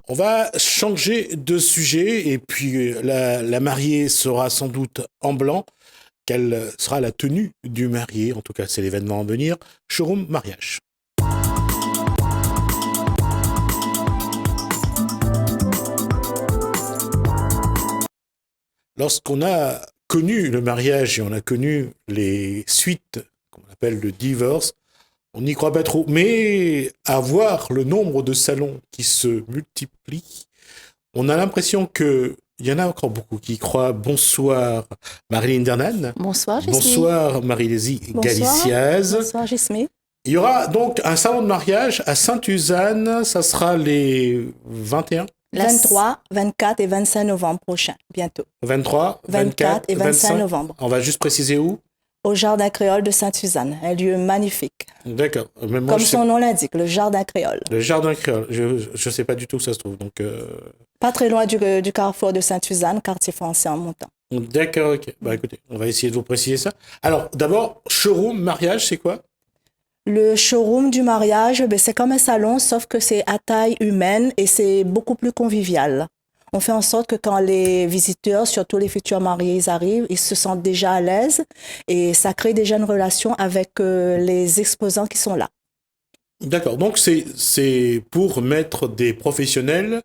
On va changer de sujet et puis la mariée sera sans doute en blanc. Quelle sera la tenue du marié? En tout cas, c'est l'événement à venir. Showroom mariage. Lorsqu'on a connu le mariage et on a connu les suites qu'on appelle le divorce, on n'y croit pas trop. Mais à voir le nombre de salons qui se multiplient, on a l'impression qu'il y en a encore beaucoup qui y croient. Bonsoir Marilyn Dernan. Bonsoir Jesmy. Bonsoir Marie-Lésie Galiciaz. Bonsoir Jesmy. Il y aura donc un salon de mariage à Sainte-Suzanne. Ça sera les 21 23, 24 et 25 novembre prochains, bientôt. 23, 24 et 25 novembre. On va juste préciser où? Au Jardin Créole de Sainte-Suzanne, un lieu magnifique. D'accord. Comme son nom l'indique, le Jardin Créole. Le Jardin Créole. Je ne sais pas du tout où ça se trouve. Donc, Pas très loin du carrefour de Sainte-Suzanne, quartier français en montant. D'accord, ok. Bah écoutez, on va essayer de vous préciser ça. Alors, d'abord, showroom mariage, c'est quoi? Le showroom du mariage, c'est comme un salon, sauf que c'est à taille humaine et c'est beaucoup plus convivial. On fait en sorte que quand les visiteurs, surtout les futurs mariés, ils arrivent, ils se sentent déjà à l'aise et ça crée déjà une relation avec les exposants qui sont là. D'accord, donc c'est pour mettre des professionnels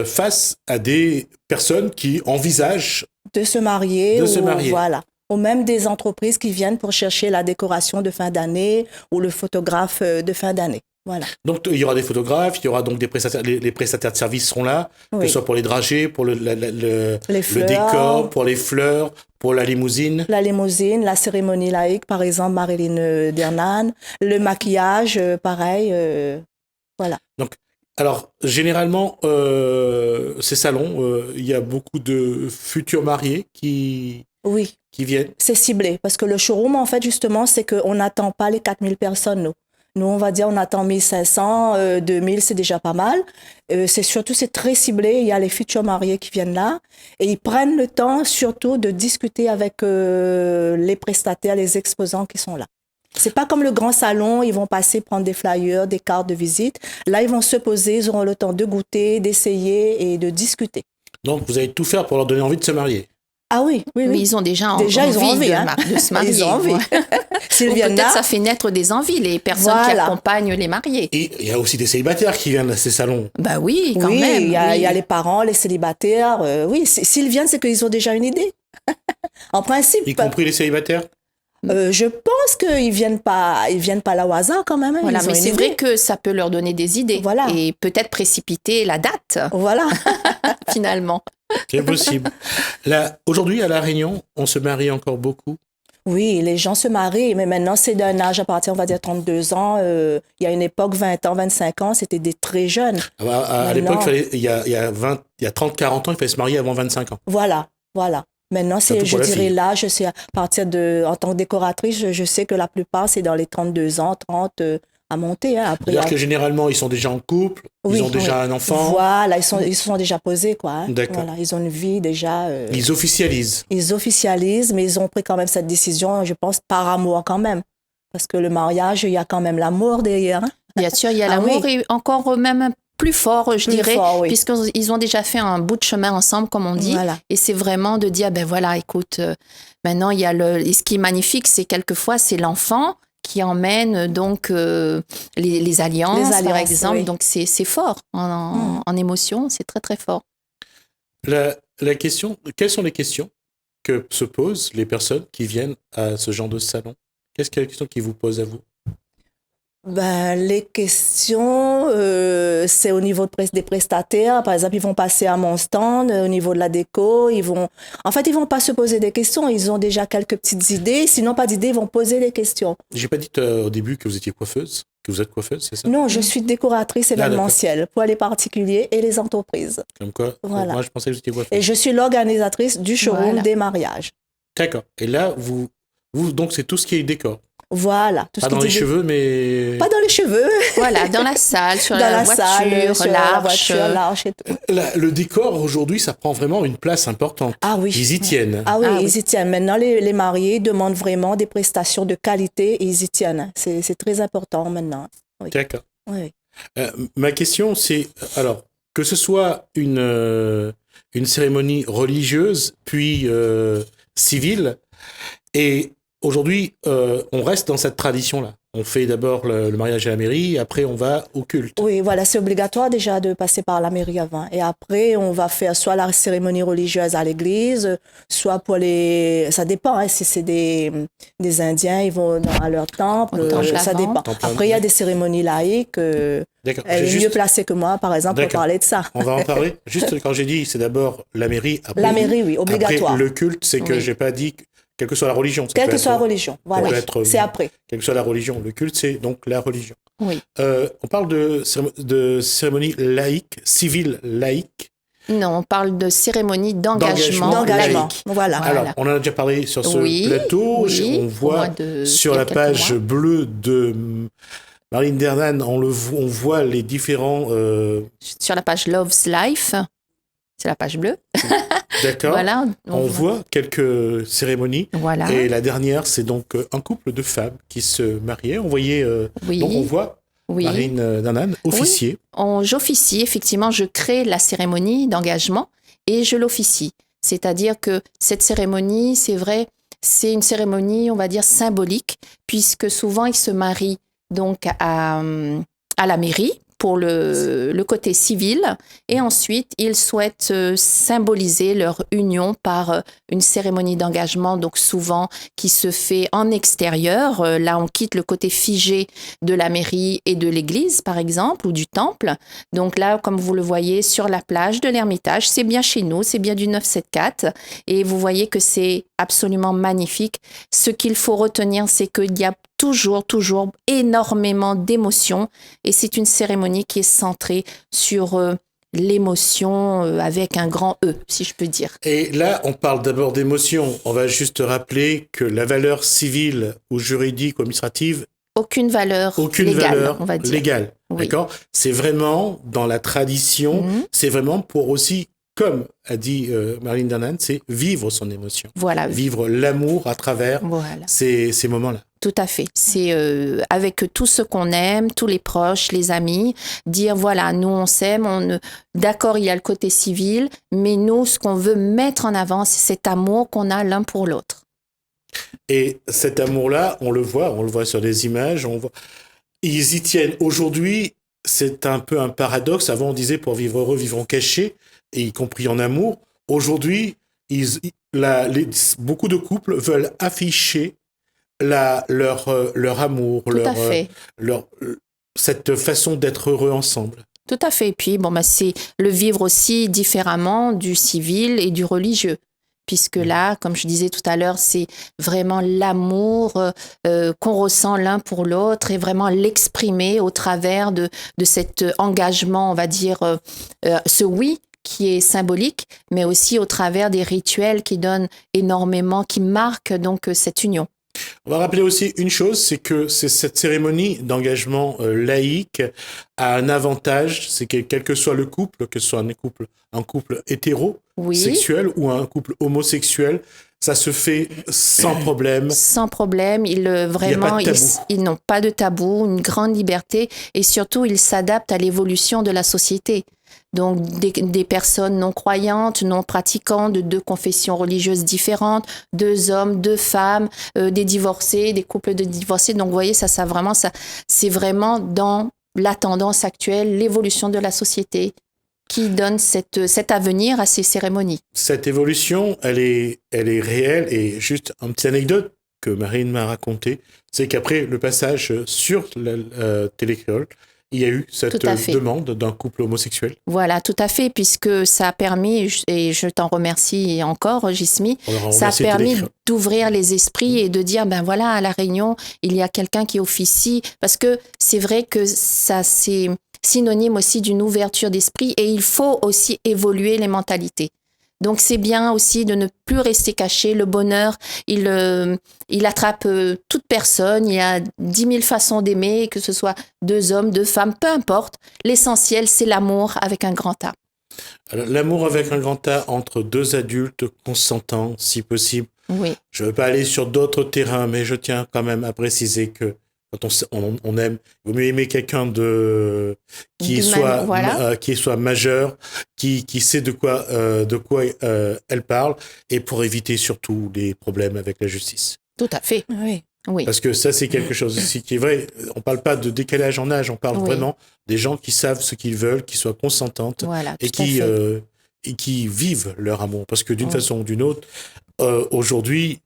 face à des personnes qui envisagent de se marier. Voilà. Ou même des entreprises qui viennent pour chercher la décoration de fin d'année ou le photographe de fin d'année. Voilà. Donc, il y aura des photographes, il y aura donc des prestataires, les prestataires de services seront là, que ce soit pour les dragées, pour le décor, pour les fleurs, pour la limousine. La limousine, la cérémonie laïque, par exemple, Marilyn Dernan, le maquillage, pareil, voilà. Donc, alors, généralement, ces salons, il y a beaucoup de futurs mariés qui viennent. C'est ciblé, parce que le showroom, en fait, justement, c'est qu'on n'attend pas les 4000 personnes, nous. Nous, on va dire, on attend 1500, 2000, c'est déjà pas mal. C'est très ciblé. Il y a les futurs mariés qui viennent là et ils prennent le temps, surtout, de discuter avec les prestataires, les exposants qui sont là. C'est pas comme le grand salon, ils vont passer, prendre des flyers, des cartes de visite. Là, ils vont se poser, ils auront le temps de goûter, d'essayer et de discuter. Donc, vous allez tout faire pour leur donner envie de se marier. Ah oui. Mais ils ont déjà envie, ils ont envie de se marier. Ils ont envie. Peut-être ça fait naître des envies, les personnes qui accompagnent les mariés. Et il y a aussi des célibataires qui viennent à ces salons. Bah oui, quand même. Il y a les parents, les célibataires. S'ils viennent, c'est qu'ils ont déjà une idée. En principe. Y compris les célibataires? Je pense qu'ils viennent pas là au hasard quand même. Voilà, mais c'est vrai que ça peut leur donner des idées. Voilà. Et peut-être précipiter la date. Voilà. Finalement. C'est possible. Là, aujourd'hui, à La Réunion, on se marie encore beaucoup? Oui, les gens se marient, mais maintenant, c'est d'un âge à partir, on va dire, 32 ans. Il y a une époque, 20 ans, 25 ans, c'était des très jeunes. À l'époque, il y a 30-40 ans, il fallait se marier avant 25 ans. Voilà. Maintenant, je dirais l'âge, c'est à partir en tant que décoratrice, je sais que la plupart, c'est dans les 32 ans, 30 à monter. Après, c'est-à-dire que généralement, ils sont déjà en couple, ils ont déjà un enfant. Voilà, ils se sont déjà posés, quoi. D'accord. Voilà, ils ont une vie déjà. Ils officialisent. Ils officialisent, mais ils ont pris quand même cette décision, je pense, par amour quand même. Parce que le mariage, il y a quand même l'amour derrière. Bien sûr, il y a l'amour et encore même plus fort, je dirais, puisqu'ils ont déjà fait un bout de chemin ensemble, comme on dit. Voilà. Et c'est vraiment de dire, ben voilà, écoute, maintenant, il y a et ce qui est magnifique, c'est quelquefois, c'est l'enfant qui emmène donc les alliances, par exemple. Oui. Donc, c'est fort en émotion, c'est très, très fort. La question, quelles sont les questions que se posent les personnes qui viennent à ce genre de salon? Qu'est-ce que les questions qui vous posent à vous? Les questions, c'est au niveau des prestataires. Par exemple, ils vont passer à mon stand, au niveau de la déco. Ils vont pas se poser des questions. Ils ont déjà quelques petites idées. Sinon, pas d'idées, ils vont poser des questions. J'ai pas dit au début que vous étiez coiffeuse, que vous êtes coiffeuse, c'est ça? Non, je suis décoratrice événementielle pour les particuliers et les entreprises. Comme quoi? Voilà. Moi, je pensais que vous étiez coiffeuse. Et je suis l'organisatrice du showroom des mariages. D'accord. Et là, vous donc, c'est tout ce qui est décor. Voilà. Pas dans les cheveux, mais... Pas dans les cheveux. Voilà, dans la salle, sur la voiture, l'arche et tout. Le décor, aujourd'hui, ça prend vraiment une place importante. Ah oui. Ils y tiennent. Ah oui, ils y tiennent. Maintenant, les mariés demandent vraiment des prestations de qualité et ils y tiennent. C'est très important maintenant. Oui. D'accord. Oui. Ma question, c'est... Alors, que ce soit une cérémonie religieuse, puis civile. Et aujourd'hui, on reste dans cette tradition-là. On fait d'abord le mariage à la mairie, après on va au culte. Oui, voilà, c'est obligatoire déjà de passer par la mairie avant. Et après, on va faire soit la cérémonie religieuse à l'église, soit pour les... Ça dépend, hein, si c'est des Indiens, ils vont à leur temple, ça dépend. Après, il y a des cérémonies laïques. Elle est mieux placée que moi, par exemple, pour parler de ça. On va en parler. Juste quand j'ai dit, c'est d'abord la mairie. Après, la mairie, oui, obligatoire. Après, le culte, c'est que j'ai pas dit... Quelle que soit la religion. Quelle que soit la religion, voilà. C'est après. Quelle que soit la religion. Le culte, c'est donc la religion. Oui. On parle de cérémonie laïque, civile laïque. Non, on parle de cérémonie d'engagement laïque. Voilà. Alors, on en a déjà parlé sur ce plateau. Oui, on voit sur la page bleue de Marlene Dernan, on voit les différents... Sur la page Love's Life, c'est la page bleue. D'accord. Voilà, on voit quelques cérémonies. Voilà. Et la dernière, c'est donc un couple de femmes qui se mariaient. On voyait, donc on voit Marlene Dernan, officier. Oui. J'officie, effectivement, je crée la cérémonie d'engagement et je l'officie. C'est-à-dire que cette cérémonie, c'est vrai, c'est une cérémonie, on va dire, symbolique, puisque souvent ils se marient donc à la mairie, pour le côté civil, et ensuite ils souhaitent symboliser leur union par une cérémonie d'engagement, donc souvent qui se fait en extérieur. Là, on quitte le côté figé de la mairie et de l'église, par exemple, ou du temple. Donc là, comme vous le voyez, sur la plage de l'Ermitage, c'est bien chez nous, c'est bien du 974, et vous voyez que c'est absolument magnifique. Ce qu'il faut retenir, c'est qu'il y a toujours énormément d'émotions, et c'est une cérémonie qui est centrée sur l'émotion avec un grand E, si je peux dire. Et là, on parle d'abord d'émotion. On va juste rappeler que la valeur civile ou juridique ou administrative, aucune valeur légale, on va dire. Légale, oui. D'accord ? C'est vraiment dans la tradition, c'est vraiment pour aussi, comme a dit Marlene Dernan, c'est vivre son émotion. Voilà. Vivre l'amour à travers ces moments-là. Tout à fait. C'est avec tout ce qu'on aime, tous les proches, les amis, dire voilà, nous on s'aime, d'accord, il y a le côté civil, mais nous, ce qu'on veut mettre en avant, c'est cet amour qu'on a l'un pour l'autre. Et cet amour-là, on le voit sur des images, ils y tiennent. Aujourd'hui, c'est un peu un paradoxe. Avant, on disait pour vivre heureux, vivons cachés, et y compris en amour. Aujourd'hui, beaucoup de couples veulent afficher leur amour, cette façon d'être heureux ensemble. Tout à fait. Et puis, c'est le vivre aussi différemment du civil et du religieux. Puisque là, comme je disais tout à l'heure, c'est vraiment l'amour qu'on ressent l'un pour l'autre et vraiment l'exprimer au travers de cet engagement, on va dire, ce oui qui est symbolique, mais aussi au travers des rituels qui donnent énormément, qui marquent donc cette union. On va rappeler aussi une chose, c'est que cette cérémonie d'engagement laïque a un avantage, c'est que quel que soit le couple, que ce soit un couple hétérosexuel ou un couple homosexuel, ça se fait sans problème. Sans problème, ils n'ont pas de tabou, une grande liberté, et surtout ils s'adaptent à l'évolution de la société. Donc des personnes non croyantes, non pratiquantes, de deux confessions religieuses différentes, 2 hommes, 2 femmes, des divorcés, des couples de divorcés. Donc vous voyez, c'est vraiment dans la tendance actuelle, l'évolution de la société qui donne cet avenir à ces cérémonies. Cette évolution, elle est réelle, et juste une petite anecdote que Marine m'a racontée, c'est qu'après le passage sur la télécréole, il y a eu cette demande d'un couple homosexuel. Voilà, tout à fait, puisque ça a permis, et je t'en remercie encore, Jismi, ça a permis d'ouvrir les esprits et de dire, voilà, à La Réunion, il y a quelqu'un qui officie, parce que c'est vrai que ça, c'est synonyme aussi d'une ouverture d'esprit, et il faut aussi évoluer les mentalités. Donc c'est bien aussi de ne plus rester caché. Le bonheur, il attrape toute personne. Il y a 10 000 façons d'aimer, que ce soit 2 hommes, 2 femmes, peu importe. L'essentiel, c'est l'amour avec un grand A. Alors, l'amour avec un grand A entre 2 adultes consentants, si possible. Oui. Je ne veux pas aller sur d'autres terrains, mais je tiens quand même à préciser que quand on aime, il vaut mieux aimer quelqu'un qui soit majeur, qui sait de quoi elle parle, et pour éviter surtout les problèmes avec la justice. Tout à fait. Oui. Parce que ça, c'est quelque chose aussi qui est vrai. On ne parle pas de décalage en âge, on parle vraiment des gens qui savent ce qu'ils veulent, qui soient consentantes et qui vivent leur amour. Parce que d'une façon ou d'une autre, aujourd'hui,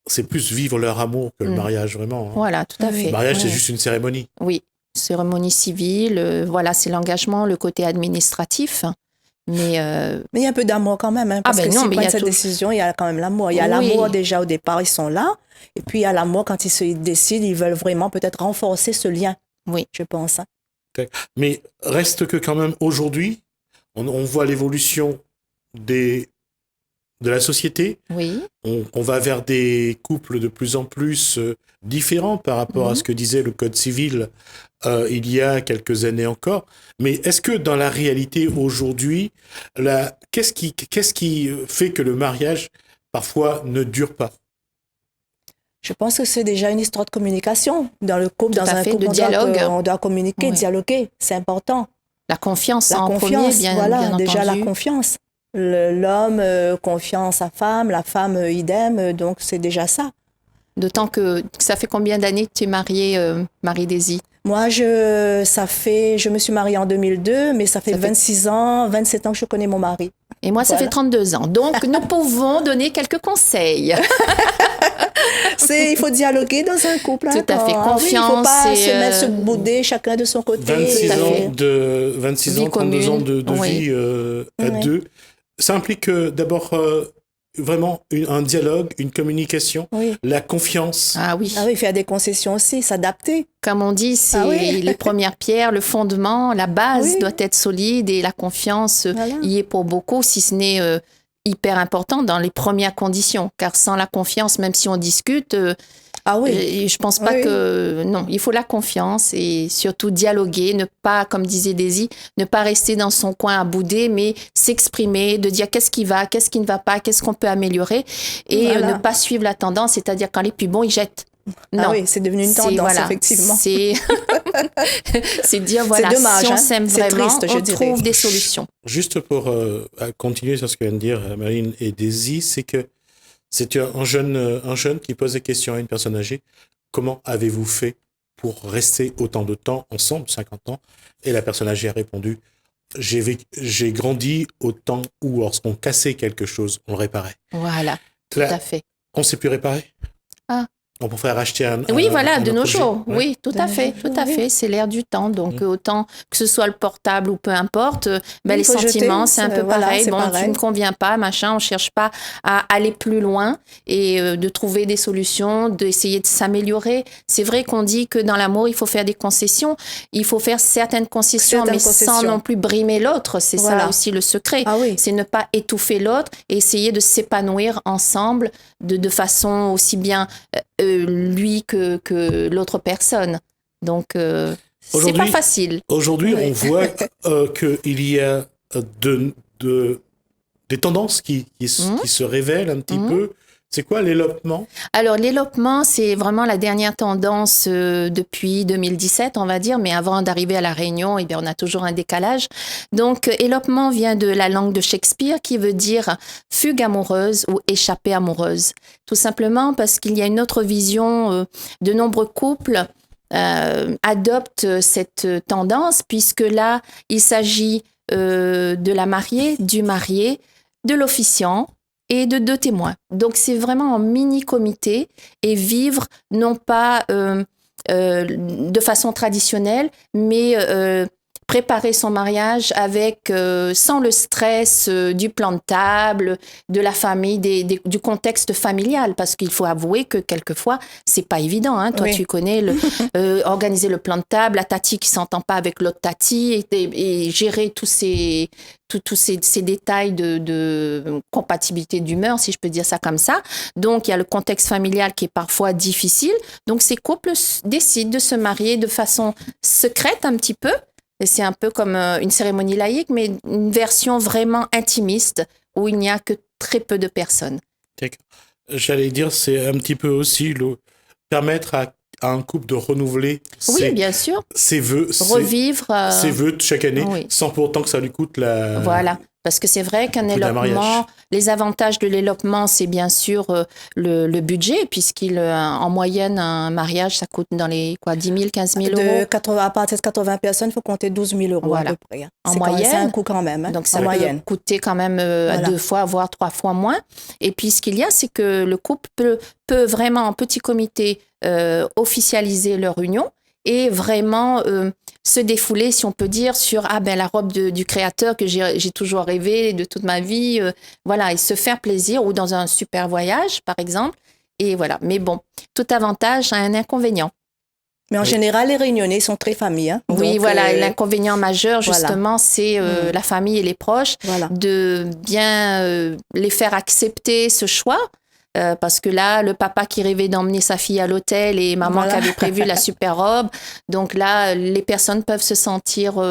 c'est plus vivre leur amour que le mariage, vraiment. Hein. Voilà, tout à fait. Le mariage, c'est juste une cérémonie. Oui, cérémonie civile, c'est l'engagement, le côté administratif. Mais il y a un peu d'amour quand même, hein, parce que s'ils prennent cette décision, il y a quand même l'amour. Il y a l'amour déjà au départ, ils sont là. Et puis il y a l'amour quand ils décident, ils veulent vraiment peut-être renforcer ce lien. Oui, je pense. Hein. Mais reste que quand même aujourd'hui, on voit l'évolution de la société. Oui. On va vers des couples de plus en plus différents par rapport à ce que disait le Code civil il y a quelques années encore. Mais est-ce que dans la réalité aujourd'hui, qu'est-ce qui fait que le mariage parfois ne dure pas? Je pense que c'est déjà une histoire de communication. Dans le couple, dans un couple, de dialogue. On doit communiquer, dialoguer. C'est important. La confiance en premier, bien entendu. Déjà la confiance. L'homme, confiance à la femme, idem. Donc, c'est déjà ça. D'autant que ça fait combien d'années que tu es mariée, Marie-Daisy? Moi, je me suis mariée en 2002, mais ça fait 27 ans que je connais mon mari. Et moi, ça fait 32 ans. Donc, nous pouvons donner quelques conseils. Il faut dialoguer dans un couple. Tout à fait, confiance. Il ne faut pas se mettre se bouder chacun de son côté. 26 ans, 32 ans de vie à deux. Ça implique d'abord vraiment un dialogue, une communication, la confiance. Ah oui, faire des concessions aussi, s'adapter. Comme on dit, c'est les premières pierres, le fondement, la base doit être solide et la confiance y est pour beaucoup, si ce n'est hyper important dans les premières conditions. Car sans la confiance, même si on discute, je pense pas que... Non, il faut la confiance et surtout dialoguer, ne pas, comme disait Daisy, ne pas rester dans son coin à bouder, mais s'exprimer, de dire qu'est-ce qui va, qu'est-ce qui ne va pas, qu'est-ce qu'on peut améliorer et ne pas suivre la tendance, c'est-à-dire quand les plus bons, ils jettent. Non, c'est devenu une tendance, effectivement. C'est dire, dommage, si on s'aime vraiment, triste, on trouve des solutions. Juste pour continuer sur ce que viennent de dire Marine et Daisy, c'est que c'est un jeune qui pose des questions à une personne âgée. Comment avez-vous fait pour rester autant de temps ensemble, 50 ans? Et la personne âgée a répondu, j'ai grandi au temps où lorsqu'on cassait quelque chose, on le réparait. Voilà, tout à fait. On ne sait plus réparer. On pourrait racheter de nos jours. Ouais. Oui, tout à fait. C'est l'ère du temps. Donc, autant que ce soit le portable ou peu importe, les sentiments, c'est un peu pareil. Tu ne me conviens pas, machin. On ne cherche pas à aller plus loin et de trouver des solutions, d'essayer de s'améliorer. C'est vrai qu'on dit que dans l'amour, il faut faire des concessions. Il faut faire certaines concessions, sans non plus brimer l'autre. C'est ça aussi le secret. C'est ne pas étouffer l'autre et essayer de s'épanouir ensemble de façon aussi bien... lui que l'autre personne. Donc, c'est pas facile. Aujourd'hui, on voit qu'il y a des tendances qui se révèlent un petit peu. C'est quoi l'élopement? Alors, l'élopement, c'est vraiment la dernière tendance depuis 2017, on va dire, mais avant d'arriver à La Réunion, on a toujours un décalage. Donc, élopement vient de la langue de Shakespeare qui veut dire fugue amoureuse ou échappée amoureuse. Tout simplement parce qu'il y a une autre vision. De nombreux couples adoptent cette tendance, puisque là, il s'agit de la mariée, du marié, de l'officiant, et de 2 témoins. Donc, c'est vraiment en mini-comité et vivre non pas de façon traditionnelle, mais préparer son mariage avec, sans le stress du plan de table, de la famille, du contexte familial, parce qu'il faut avouer que quelquefois, c'est pas évident. Hein. Toi, tu connais organiser le plan de table, la tati qui s'entend pas avec l'autre tati et gérer tous ces détails de compatibilité d'humeur, si je peux dire ça comme ça. Donc, il y a le contexte familial qui est parfois difficile. Donc, ces couples décident de se marier de façon secrète un petit peu. Et c'est un peu comme une cérémonie laïque, mais une version vraiment intimiste où il n'y a que très peu de personnes. J'allais dire, c'est un petit peu aussi permettre à un couple de renouveler bien sûr. ses vœux, revivre ses vœux chaque année, sans pour autant que ça lui coûte la... Voilà. Parce que c'est vrai qu'un élopement, les avantages de l'élopement, c'est bien sûr le budget, puisqu'en moyenne, un mariage, ça coûte dans les 10 000, 15 000 euros. À partir de 80 personnes, il faut compter 12 000 euros à peu près. En moyenne. C'est un coût quand même. Donc ça peut coûter quand même 2 fois, voire 3 fois moins. Et puis ce qu'il y a, c'est que le couple peut vraiment, en petit comité, officialiser leur union et vraiment se défouler, si on peut dire, sur la robe du créateur que j'ai toujours rêvé de toute ma vie, et se faire plaisir, ou dans un super voyage, par exemple. Et voilà. Mais bon, tout avantage a un inconvénient. Mais en général, les réunionnais sont très familles. Hein. Oui, donc, l'inconvénient majeur, justement, c'est la famille et les proches, de bien les faire accepter ce choix. Parce que là, le papa qui rêvait d'emmener sa fille à l'hôtel et maman qui avait prévu la super robe. Donc là, les personnes peuvent se sentir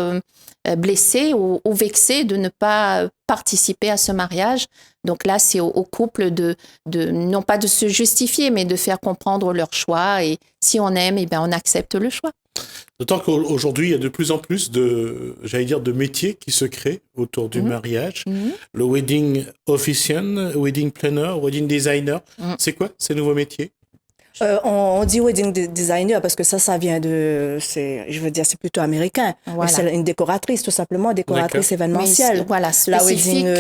blessées ou vexées de ne pas participer à ce mariage. Donc là, c'est au couple non pas de se justifier, mais de faire comprendre leur choix. Et si on aime, on accepte le choix. D'autant qu'aujourd'hui, il y a de plus en plus de métiers qui se créent autour du mariage. Le wedding officiant, wedding planner, wedding designer. C'est quoi ces nouveaux métiers? On dit wedding designer parce que ça vient c'est plutôt américain. Voilà. C'est une décoratrice, tout simplement, décoratrice événementielle. La wedding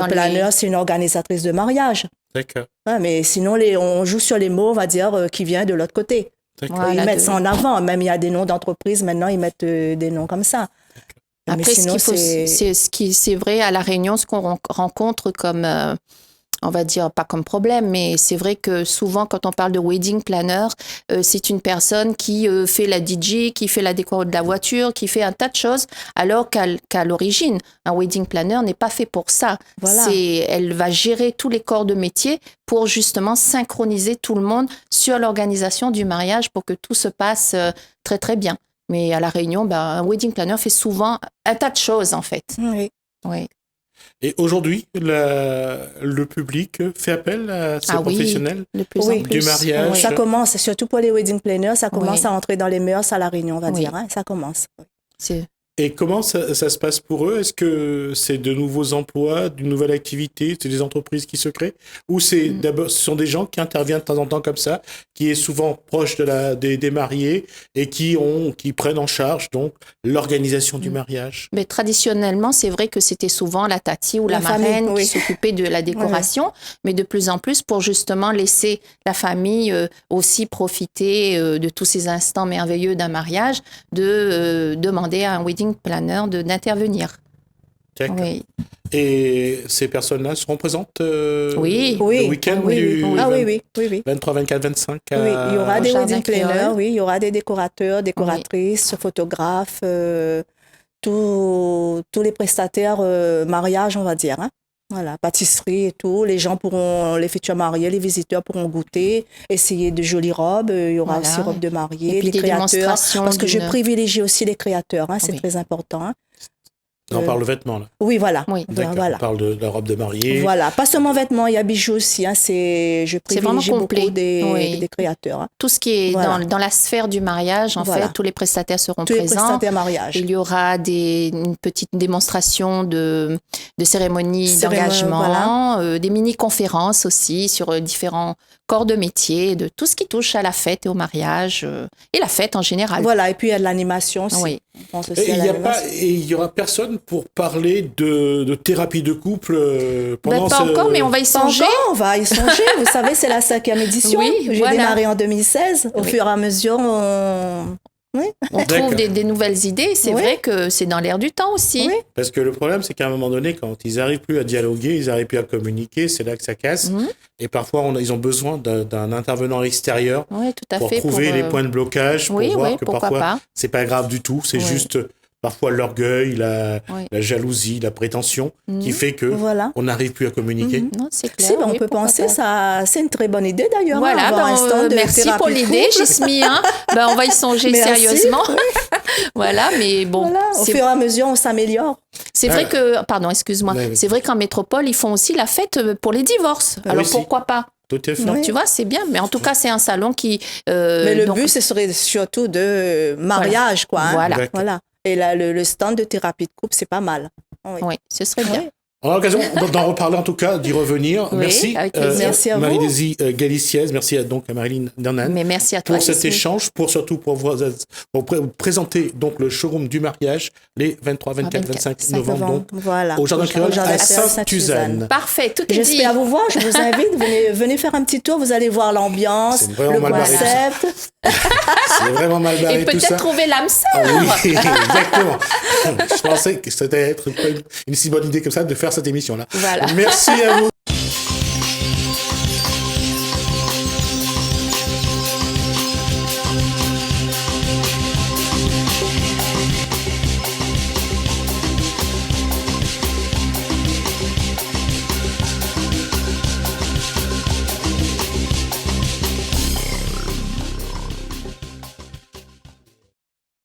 planner, c'est une organisatrice de mariage. D'accord. Mais sinon, on joue sur les mots, on va dire, qui vient de l'autre côté. Ils mettent ça en avant. Même il y a des noms d'entreprises, maintenant, ils mettent des noms comme ça. Après, c'est vrai, à La Réunion, ce qu'on rencontre comme... on va dire pas comme problème, mais c'est vrai que souvent quand on parle de wedding planner, c'est une personne qui fait la DJ, qui fait la déco de la voiture, qui fait un tas de choses, alors qu'à l'origine, un wedding planner n'est pas fait pour ça. Elle va gérer tous les corps de métier pour justement synchroniser tout le monde sur l'organisation du mariage pour que tout se passe très très bien. Mais à La Réunion, un wedding planner fait souvent un tas de choses en fait. Oui. Et aujourd'hui, le public fait appel à ces professionnels du mariage. Oui. Ça commence, surtout pour les wedding planners, ça commence à entrer dans les mœurs à La Réunion, on va dire. Ça commence. Et comment ça se passe pour eux? Est-ce que c'est de nouveaux emplois, d'une nouvelle activité, c'est des entreprises qui se créent? Ou d'abord, ce sont des gens qui interviennent de temps en temps comme ça, qui est souvent proche des mariés et qui prennent en charge donc l'organisation du mariage? Mais traditionnellement, c'est vrai que c'était souvent la tati ou la marraine qui s'occupait de la décoration, mais de plus en plus pour justement laisser la famille aussi profiter de tous ces instants merveilleux d'un mariage, de demander à un wedding planner d'intervenir. D'accord. Oui. Et ces personnes-là seront présentes le week-end du 23, 24, 25 Oui, il y aura des wedding planners, il y aura des décorateurs, décoratrices, photographes, tous les prestataires mariage, on va dire. Voilà, pâtisserie et tout. Les futurs mariés, les visiteurs pourront goûter, essayer de jolies robes. Il y aura aussi robes de mariée, des créateurs. Parce que je privilégie aussi les créateurs, c'est très important. On parle de vêtements, là. Oui, voilà. Voilà. On parle de la robe de mariée. Voilà, pas seulement vêtements, il y a bijoux aussi. Je privilégie beaucoup des créateurs. Tout ce qui est dans la sphère du mariage, en fait, tous les prestataires seront présents. Les prestataires mariage. Il y aura une petite démonstration de cérémonie d'engagement, des mini-conférences aussi sur différents corps de métier, de tout ce qui touche à la fête et au mariage, et la fête en général. Voilà, et puis il y a de l'animation aussi. Oui. Et il n'y aura personne pour parler de thérapie de couple pendant pas encore, mais on va y songer. On va y songer. Vous savez, c'est la 5e édition. J'ai démarré en 2016. Au fur et à mesure, on trouve des nouvelles idées. C'est vrai que c'est dans l'air du temps aussi. Oui. Parce que le problème, c'est qu'à un moment donné, quand ils n'arrivent plus à dialoguer, ils n'arrivent plus à communiquer, c'est là que ça casse. Et parfois, ils ont besoin d'un intervenant extérieur pour trouver les points de blocage, pour voir que parfois, c'est pas grave du tout. C'est juste parfois l'orgueil, la jalousie, la prétention qui fait que on n'arrive plus à communiquer. Non, c'est clair. On peut penser ça. C'est une très bonne idée d'ailleurs. Voilà, merci pour l'idée, Gismi. On va y songer sérieusement. Voilà, mais bon. Au fur et à mesure, on s'améliore. C'est vrai que, pardon, excuse-moi, c'est vrai qu'en métropole, ils font aussi la fête pour les divorces. Alors pourquoi pas? Tout à fait. Donc, tu vois, c'est bien. Mais en tout cas, c'est un salon qui... mais le but, ce serait surtout de mariage, quoi. Hein? Voilà. Et là, le stand de thérapie de couple, c'est pas mal. Oui, ce serait bien. On a l'occasion d'en reparler, en tout cas, d'y revenir. Oui, merci. Merci à vous. Marie-Daisy Galiciez, merci donc à Marilyn Dernan. Mais merci à toi, pour cet échange, pour vous présenter donc le showroom du mariage les 23, 24, 25 novembre donc, au Jardin Créole à Sainte-Suzanne. Parfait, tout est dit. J'espère vous voir, je vous invite, venez faire un petit tour, vous allez voir l'ambiance, le concept. C'est vraiment mal barré tout ça. Et peut-être trouver l'âme sœur. Oui, exactement. Je pensais que c'était être une si bonne idée comme ça de faire cette émission-là. Voilà. Merci à vous.